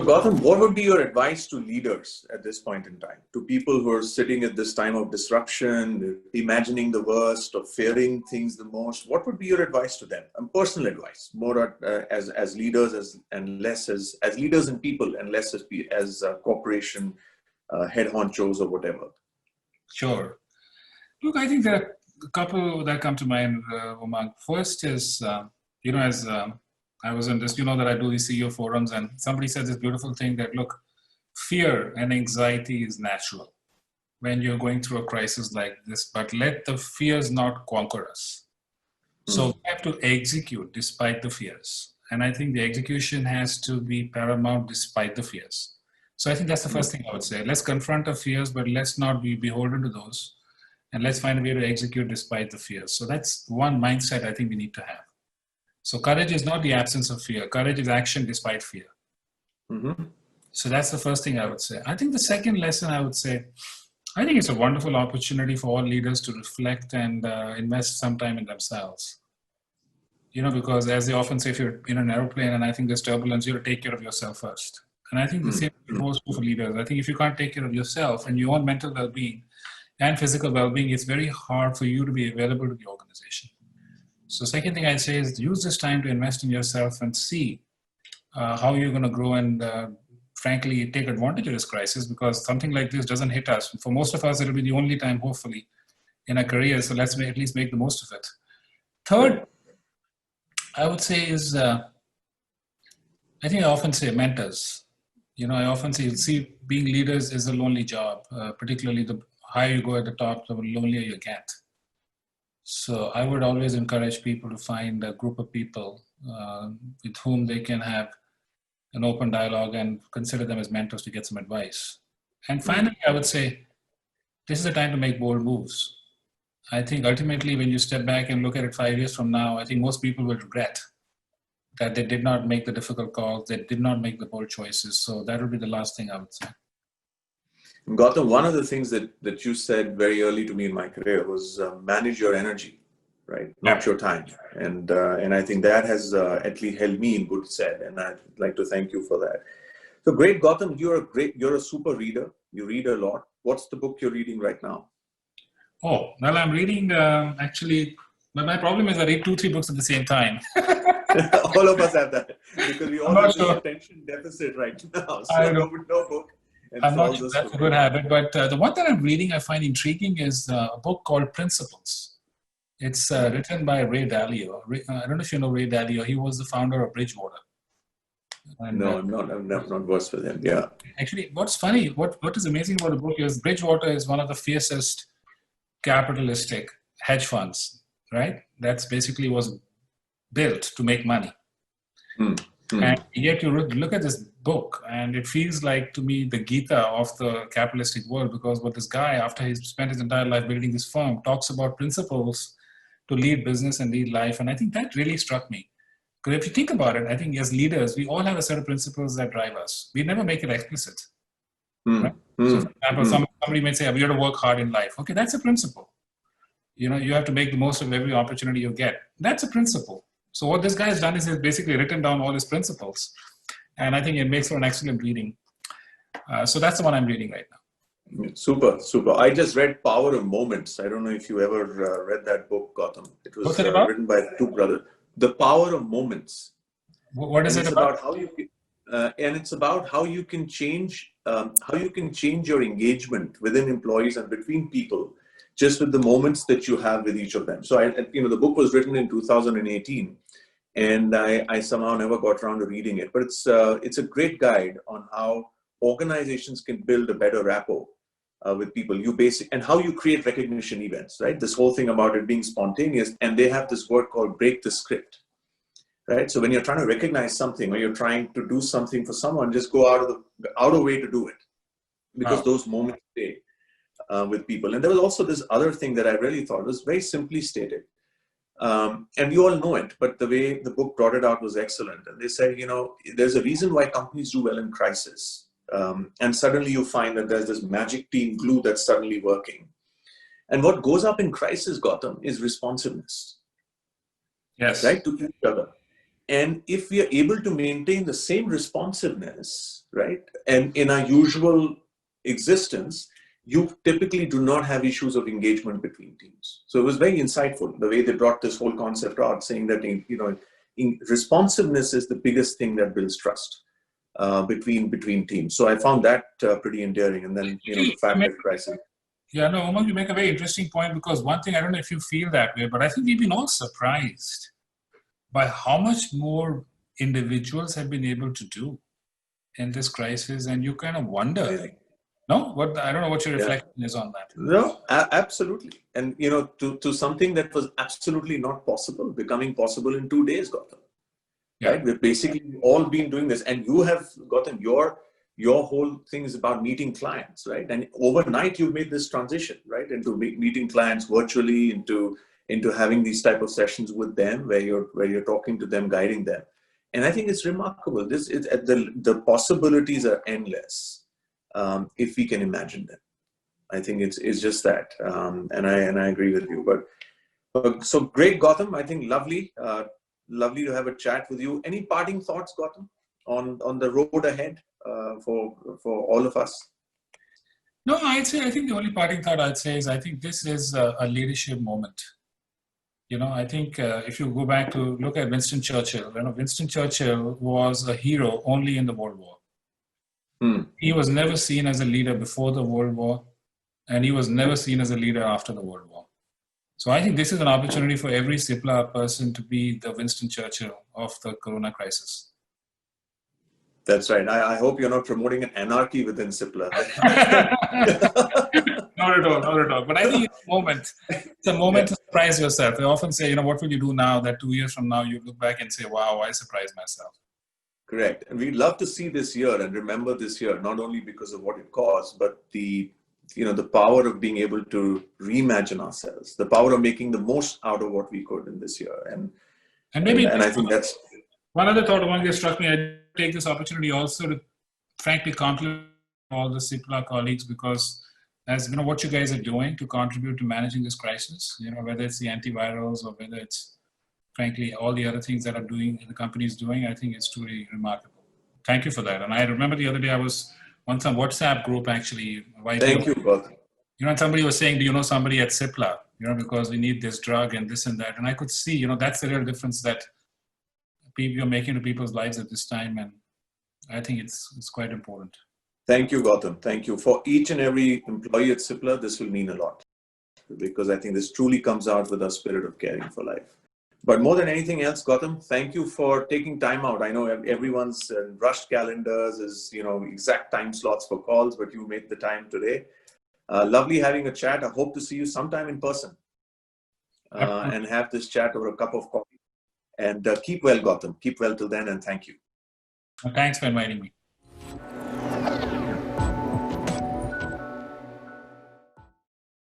So Gautam, what would be your advice to leaders at this point in time? To people who are sitting at this time of disruption, imagining the worst or fearing things the most, what would be your advice to them? Personal advice, more as leaders and less as leaders and people and less as corporation head honchos or whatever. Sure. Look, I think there are a couple that come to mind, Umang. First is, as I was in this, that I do these CEO forums, and somebody said this beautiful thing that, look, fear and anxiety is natural when you're going through a crisis like this, but let the fears not conquer us. So we have to execute despite the fears. And I think the execution has to be paramount despite the fears. So I think that's the first thing I would say. Let's confront our fears, but let's not be beholden to those. And let's find a way to execute despite the fears. So that's one mindset I think we need to have. So courage is not the absence of fear. Courage is action despite fear. Mm-hmm. So that's the first thing I would say. I think the second lesson I would say, I think it's a wonderful opportunity for all leaders to reflect and invest some time in themselves. Because as they often say, if you're in an airplane and I think there's turbulence, you have to take care of yourself first. And I think the same holds true for leaders. I think if you can't take care of yourself and your own mental well-being and physical well-being, it's very hard for you to be available to the organization. So second thing I'd say is use this time to invest in yourself and see how you're going to grow and frankly take advantage of this crisis, because something like this doesn't hit us. For most of us, it'll be the only time, hopefully, in our career. So let's at least make the most of it. Third, I would say is, I think I often say mentors. I often say, being leaders is a lonely job, particularly the higher you go at the top, the lonelier you get. So I would always encourage people to find a group of people with whom they can have an open dialogue and consider them as mentors to get some advice. And finally, I would say, this is the time to make bold moves. I think ultimately when you step back and look at it 5 years from now, I think most people will regret that they did not make the difficult calls, they did not make the bold choices. So that would be the last thing I would say. Gautam, one of the things that you said very early to me in my career was manage your energy, right? Not your time. And I think that has at least held me in good stead. And I'd like to thank you for that. So great, Gautam, you're a super reader. You read a lot. What's the book you're reading right now? Oh, well, I'm reading actually, but my problem is I read 2-3 books at the same time. All of us have that because we all have this attention deficit right now. So I know. No book. I'm not sure that's a good habit, but the one that I'm reading I find intriguing is a book called Principles. It's written by Ray Dalio. I don't know if you know Ray Dalio. He was the founder of Bridgewater. And, no, I'm not. I've not versed with him. Yeah. Actually, what's funny, what is amazing about the book is Bridgewater is one of the fiercest capitalistic hedge funds, right? That's basically was built to make money. And yet you look at this book and it feels like to me the Gita of the capitalistic world, because what this guy, after he's spent his entire life building this firm, talks about principles to lead business and lead life. And I think that really struck me. Because if you think about it, I think as leaders, we all have a set of principles that drive us. We never make it explicit. Right? So for example, somebody may say, we have to work hard in life. Okay, that's a principle. You have to make the most of every opportunity you get. That's a principle. So what this guy has done is he's basically written down all his principles. And I think it makes for an excellent reading. So that's the one I'm reading right now. Super. I just read Power of Moments. I don't know if you ever read that book, Gautam. It was written by two brothers. The Power of Moments. What is it about? How you can, and it's about how you can change your engagement within employees and between people just with the moments that you have with each of them. So the book was written in 2018, and I somehow never got around to reading it. But it's a great guide on how organizations can build a better rapport with people. And how you create recognition events, right? This whole thing about it being spontaneous, and they have this word called break the script, right? So when you're trying to recognize something or you're trying to do something for someone, just go out of way to do it, because those moments stay with people. And there was also this other thing that I really thought was very simply stated. And we all know it, but the way the book brought it out was excellent. And they said, there's a reason why companies do well in crisis. And suddenly you find that there's this magic team glue that's suddenly working. And what goes up in crisis, Gautam, is responsiveness. Yes. Right, to each other. And if we are able to maintain the same responsiveness right? And in our usual existence, you typically do not have issues of engagement between teams. So it was very insightful the way they brought this whole concept out, saying that responsiveness is the biggest thing that builds trust between teams. So I found that pretty endearing. And then the fact that crisis. Yeah, no, Umang, you make a very interesting point, because one thing, I don't know if you feel that way, but I think we've been all surprised by how much more individuals have been able to do in this crisis, and you kind of wonder. No, I don't know what your reflection is on that. No, absolutely, and to something that was absolutely not possible, becoming possible in 2 days, Gautam. Yeah. Right, we've basically all been doing this, and you have gotten your whole thing is about meeting clients, right? And overnight you've made this transition, right, into meeting clients virtually, into having these type of sessions with them, where you're talking to them, guiding them. And I think it's remarkable. The possibilities are endless if we can imagine them. I think it's just that, and I agree with you. But so great, Gautam. I think lovely to have a chat with you. Any parting thoughts, Gautam, on the road ahead for all of us? No, I think the only parting thought I'd say is, I think this is a leadership moment. I think if you go back to look at Winston Churchill, Winston Churchill was a hero only in the World War. He was never seen as a leader before the World War, and he was never seen as a leader after the World War. So I think this is an opportunity for every Cipla person to be the Winston Churchill of the Corona crisis. That's right. I hope you're not promoting an anarchy within Cipla. Not at all. But I think it's a moment to surprise yourself. I often say, what will you do now that 2 years from now you look back and say, wow, I surprised myself. Correct. And we'd love to see this year and remember this year, not only because of what it caused, but the power of being able to reimagine ourselves, the power of making the most out of what we could in this year. And I think that's... One other thought one that struck me, I take this opportunity also to frankly compliment all the Cipla colleagues, because as what you guys are doing to contribute to managing this crisis, whether it's the antivirals or whether it's frankly all the other things that the company is doing, I think it's truly remarkable. Thank you for that. And I remember the other day I was on some WhatsApp group actually. Thank you, Gautam. And somebody was saying, do you know somebody at Cipla? Because we need this drug and this and that. And I could see, that's the real difference that you're making to people's lives at this time. And I think it's quite important. Thank you, Gautam. Thank you. For each and every employee at Cipla, this will mean a lot, because I think this truly comes out with a spirit of caring for life. But more than anything else, Gautam, thank you for taking time out. I know everyone's rushed calendars is, exact time slots for calls, but you made the time today. Lovely having a chat. I hope to see you sometime in person and have this chat over a cup of coffee. And keep well, Gautam. Keep well till then, and thank you. Thanks for inviting me.